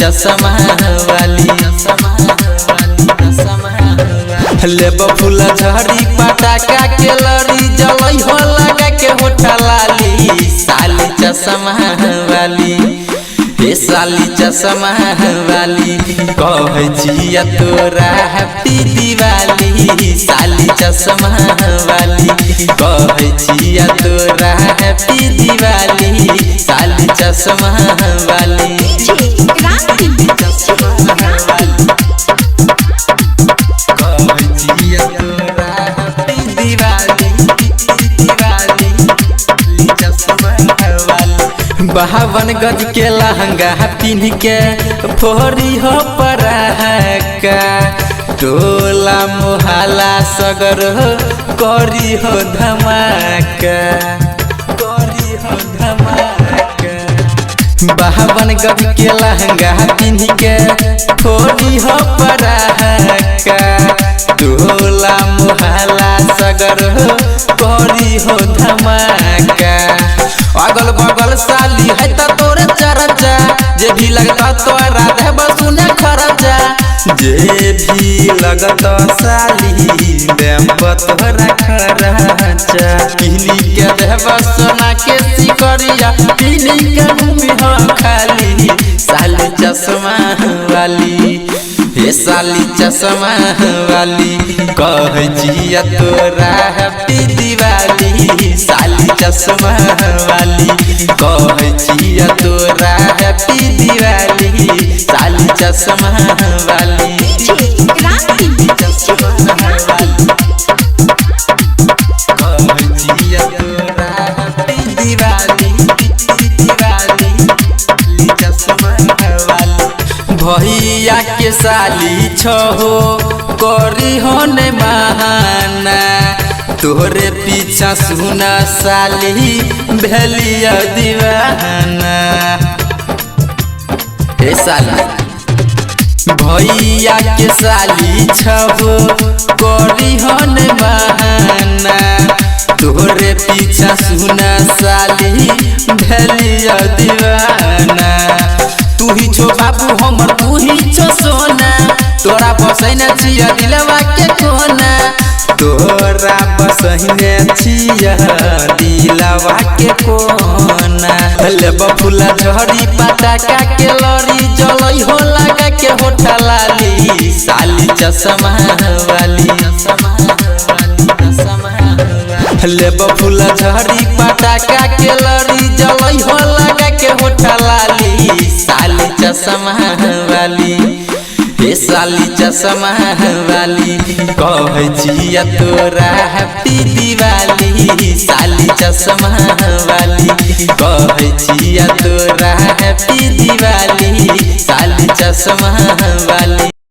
चश्मा वाली लेब फूला झड़ी पटाखा के लड़ी जलई हो लगा के होठा लाली साली चश्मा वाली हे साली चश्मा वाली कहे जिया तोरा हैप्पी दिवाली साली चश्मा वाली कहे जिया तोरा हैप्पी दिवाली साली चश्मा वाली बावन गज के लहंगा पिन्ह के फोरी हो पराका टोला मोहल्ला सगर करी हो धमाका बावन गज के लहंगा पिन्ह के फोरी हो पराका टोला मोहल्ला सगर करी हो धमाका अगल बगल साली है तो तोरे चर्चा जे भी लगता तोरा देब सुने खर्चा जे भी लगता साली देब तोरा खर्चा किनी के देब सोना के सिकरिया किनी के घूमी हो खाली साली चश्मा वाली हे साली चश्मा वाली कहे जिया तोरा हैप्पी दिवाली साली चश्मा वाली कहे जिया तोरा हैप्पी दिवाली साली चश्मा वाली भैया के साली छहो करी होने महाना तोरे पीछा सुना साली भेलिया दीवाना हे साली भैया के साली छहो करी होने महाना तोरे पीछा सुना साली भेलिया दीवाना तू ही छो बाबू हमर तू ही छो सोना तोरा बसैने छिया दिलवा के कोना तोरा बसैने छिया दिलवा के कोना लेब फूला झड़ी पटाखा के लड़ी जलई हो लगा के होठा लाली साली चश्मा वाली लेब फूला झड़ी पटाखा के लड़ी जलई हो लगा के होठा लाली साली चश्मा वाली हे साली चश्मा वाली कहे जिया तोरा हैप्पी दिवाली साली चश्मा वाली कहे जिया तोरा हैप्पी दिवाली साली चश्मा वाली